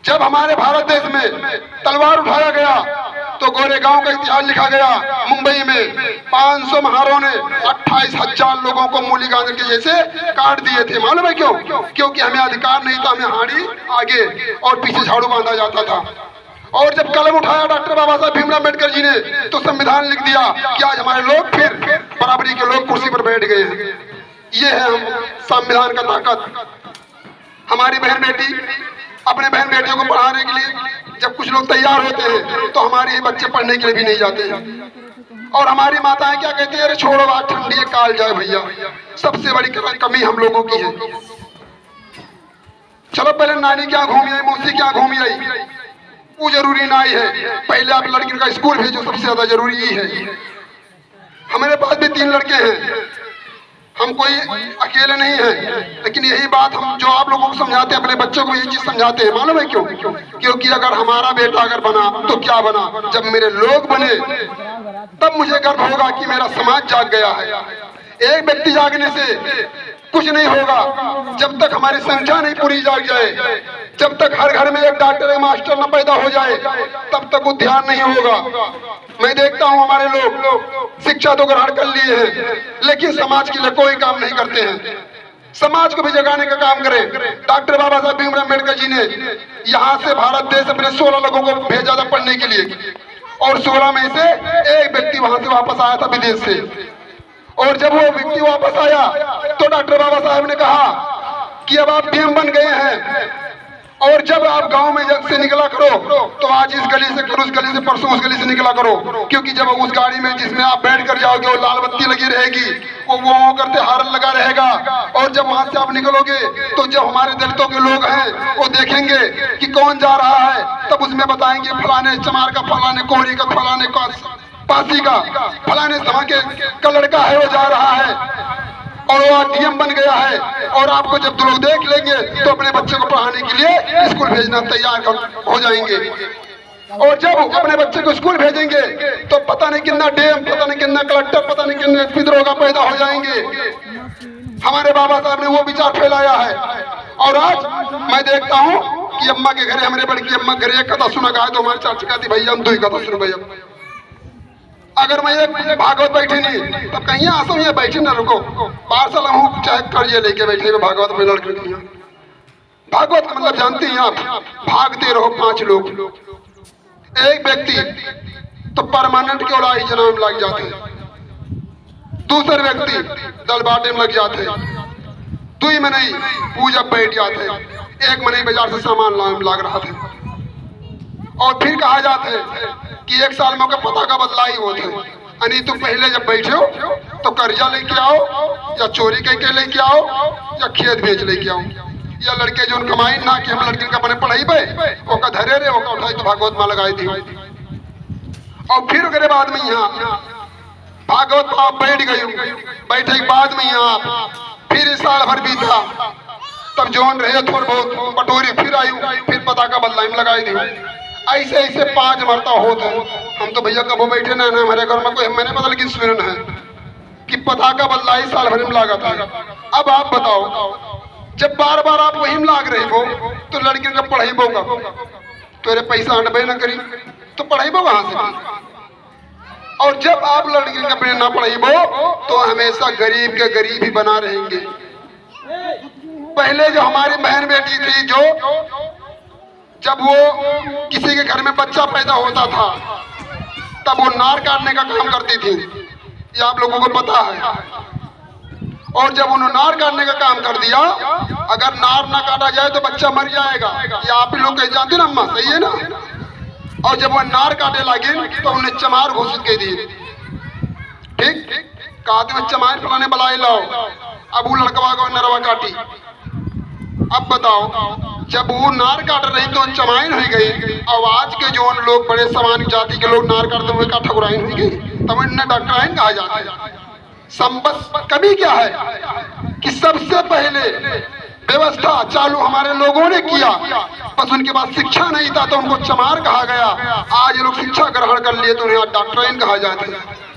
जब हमारे भारत देश में तलवार उठाया गया तो गोरेगांव का इतिहास लिखा गया। मुंबई में 500 महारों ने 28,000 लोगों को मूली गाजर के जैसे काट दिए थे। मालूम है क्यों? क्योंकि हमें अधिकार नहीं था, हमें हाड़ी आगे और पीछे झाड़ू बांधा जाता था। और जब कलम उठाया डॉक्टर बाबा साहब भीमराव अम्बेडकर जी ने तो संविधान लिख दिया कि आज हमारे लोग फिर बराबरी के लोग कुर्सी पर बैठ गए हैं। ये है संविधान का ताकत। हमारी बहन बेटी अपने बहन बेटियों को पढ़ाने के लिए जब कुछ लोग तैयार होते हैं तो हमारे बच्चे पढ़ने के लिए भी नहीं जाते हैं। और हमारी माताएं क्या कहती है? अरे छोड़ो बात, ठंडी है, काल जाए भैया। सबसे बड़ी कमी हम लोगों की है। चलो पहले नानी क्या घूमी आई, मौसी क्या घूमी आई, वो जरूरी नहीं है। पहले आप लड़की का स्कूल भेजो, सबसे ज्यादा जरूरी है। हमारे पास भी 3 लड़के हैं, हम कोई अकेले नहीं हैं। लेकिन यही बात हम जो आप लोगों को समझाते हैं, अपने बच्चों को यही चीज समझाते हैं। मालूम है क्यों? क्योंकि अगर हमारा बेटा अगर बना तो क्या बना, जब मेरे लोग बने तब मुझे गर्व होगा कि मेरा समाज जाग गया है। एक व्यक्ति जागने से कुछ नहीं होगा जब तक हमारी संख्या नहीं पूरी जाग जाए, जब तक हर घर में एक डॉक्टर एक मास्टर न पैदा हो जाए तब तक उद्धार नहीं होगा। मैं देखता हूँ हमारे लोग शिक्षा तो ग्रहण कर लिए हैं लेकिन समाज के लिए कोई काम नहीं करते हैं। समाज को भी जगाने का काम करें। डॉक्टर बाबा साहब भीमराव अम्बेडकर जी ने यहाँ से भारत देश अपने 16 लोगों को भेजा था पढ़ने के लिए। और 16 मई से एक व्यक्ति वहां से वापस आया था विदेश से। और जब वो व्यक्ति वापस आया तो डॉक्टर बाबा साहब ने कहा कि अब आप पीएम बन गए हैं, और जब आप गांव में जब से निकला करो तो आज इस गली से कल उस गली से परसों उस गली से निकला करो, क्योंकि जब उस गाड़ी में जिसमें आप बैठ कर जाओगे वो लाल बत्ती लगी रहेगी, वो करते हारन लगा रहेगा। और जब वहां से आप निकलोगे तो जब हमारे दलितों के लोग हैं वो देखेंगे कि कौन जा रहा है, तब उसमें बताएंगे फलाने चमार का, फलाने कोहरी का, फलाने का पासी का, फलाने धमाके का लड़का है वो जा रहा है और वो डीएम बन गया है। और आपको जब लोग देख लेंगे तो अपने बच्चे को पढ़ाने के लिए स्कूल भेजना तैयार हो जाएंगे। और जब अपने बच्चे को स्कूल भेजेंगे तो पता नहीं कितना डीएम, पता नहीं कितना कलेक्टर, पता नहीं कितने एसपी दरोगा पैदा हो जाएंगे। हमारे बाबा साहब ने वो विचार फैलाया है। और आज मैं देखता हूँ कि अम्मा के घरे, हमारे बड़की अम्मा के घरे एक कथा सुना गया तो हमारे चाची कहती भैया हम 2 ही कथा सुन भैया। अगर मैं एक भागवत बैठी नहीं तब कहीं आसो ये बैठी ना रुको, 12 साल हूँ चाहे कर्जे लेके बैठे हुए भागवत में लड़के नहीं। भागवत का मतलब जानते हैं आप, भागते रहो 5 लोग, एक व्यक्ति तो परमानेंट के उड़ाई जनाब लग जाते हैं, दूसरे व्यक्ति दल बाटे में लग जाते हैं, 2 महीने पूजा बैठ जाते हैं, 1 महीने बाजार से सामान लाग रहा था। और फिर कहा जाता है कि 1 साल में पता का बदलाई होते हैं, यानी तुम पहले जब बैठे हो तो कर्जा लेके आओ या चोरी करके लेके आओ या खेत बेच लेके आओ, या लड़के जो कमाई ना कि हम लड़के का अपने पढ़ाई पे ओका धरे रे ओका उठाई तो भागवत माँ लगाई थी। और फिर उसके बाद में यहाँ भागवत आप बैठ गई, बैठे के बाद में यहाँ फिर साल भर बीता, तब जौन रहे थोड़ा बहुत पटोरी फिर आई, फिर पता का बदलाई में लगाई थी। ऐसे ऐसे 5 मरता होता है। हम तो भैया कबो बैठे ना हमारे घर में कोई मैंने पता लेकिन सुन है कि पता का बदलाई साल भर में लागा था। अब आप बताओ जब बार बार आप वही में लाग रहे हो तो लड़के का पढ़ाई बोगा, तेरे पैसा अटबे ना करी तो पढ़ाई बो कहां से। और जब आप लड़के का अपने ना पढ़ाई बो तो हमेशा गरीब के गरीब ही बना रहेंगे। पहले जो हमारी बहन बेटी थी, जो जब वो किसी के घर में बच्चा पैदा होता था तब वो नार काटने का काम करती थी, ये आप लोगों को पता है। और जब उन्होंने नार काटने का काम कर दिया, अगर नार ना काटा जाए तो बच्चा मर जाएगा, ये आप लोग कहीं जानते ना अम्मा, सही है ना। और जब वो नार काटे लगे तो उन्हें चमार घोषित कर दी, ठीक कहते में चमार फलाने बुलाए लाओ। अब वो लड़कवा को नरवा काटी। अब बताओ जब वो नार काट रही तो चमाइन हो गई। और आज के जो लोग बड़े समान जाति के लोग नार काटते हुए का ठकुराइन हो गई, तब इन्हें डॉक्टराइन कहा जाता है। संबस कमी क्या है कि सबसे पहले व्यवस्था चालू हमारे लोगों ने किया, बस उनके पास शिक्षा नहीं था तो उनको चमार कहा गया। आज ये लोग शिक्षा ग्रहण कर लिए तो उन्हें डॉक्टराइन कहा जाता है।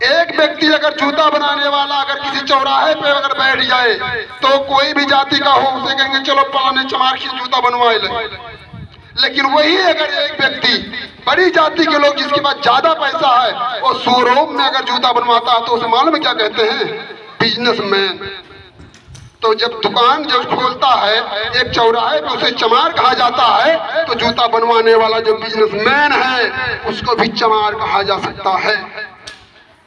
एक व्यक्ति अगर जूता बनाने वाला अगर किसी चौराहे पे अगर बैठ जाए तो कोई भी जाति का हो उसे कहेंगे चलो फलाने चमार की जूता बनवाए ले। लेकिन वही अगर एक व्यक्ति बड़ी जाति के लोग जिसके पास ज्यादा पैसा है वो शोरूम में अगर जूता बनवाता है तो उसे मालूम क्या कहते हैं, बिजनेसमैन। तो जब दुकान जब खोलता है एक चौराहे पे उसे चमार कहा जाता है, तो जूता बनवाने वाला जो बिजनेसमैन है उसको भी चमार कहा जा सकता है,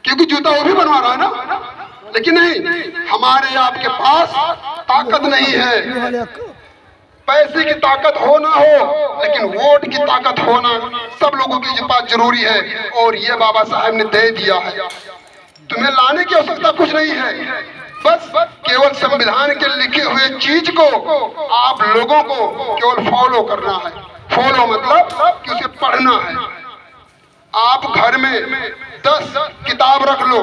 क्योंकि जूता वो भी बनवा रहा है ना। लेकिन नहीं, हमारे आपके पास ताकत नहीं है। पैसे की ताकत हो ना हो लेकिन वोट की ताकत होना सब लोगों के पास जरूरी है, और ये बाबा साहब ने दे दिया है। तुम्हें लाने की आवश्यकता कुछ नहीं है, बस केवल संविधान के लिखे हुए चीज को आप लोगों को केवल फॉलो करना है। फॉलो मतलब कि उसे पढ़ना है। आप घर में 10 किताब रख लो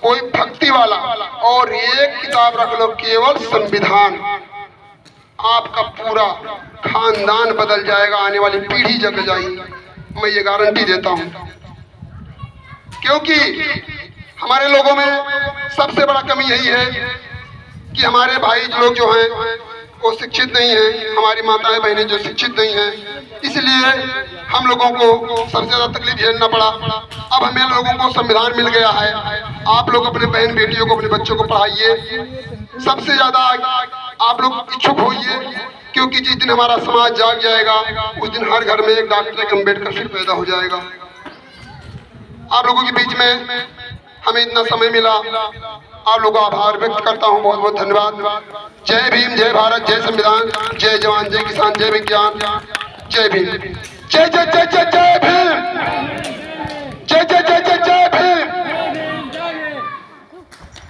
कोई भक्ति वाला, और 1 किताब रख लो केवल संविधान, आपका पूरा खानदान बदल जाएगा, आने वाली पीढ़ी जग जाएगी। मैं ये गारंटी देता हूँ, क्योंकि हमारे लोगों में सबसे बड़ा कमी यही है कि हमारे भाई लोग जो हैं वो शिक्षित नहीं हैं, हमारी माताएं बहनें जो शिक्षित नहीं हैं, इसलिए हम लोगों को सबसे ज्यादा तकलीफ झेलना पड़ा। अब हमें लोगों को संविधान मिल गया है, आप लोग अपने बहन बेटियों को अपने बच्चों को पढ़ाइए, सबसे ज्यादा आप लोग इच्छुक होइए, क्योंकि जिस दिन हमारा समाज जाग जाएगा उस दिन हर घर में एक डॉक्टर एक अम्बेडकर फिर पैदा हो जाएगा। आप लोगों के बीच में हमें इतना समय मिला, आप लोगों का आभार व्यक्त करता हूँ, बहुत बहुत धन्यवाद। जय भीम, जय भारत, जय संविधान, जय जवान, जय किसान, जय विज्ञान, जय भीम, जय जय जय जय जय भीम।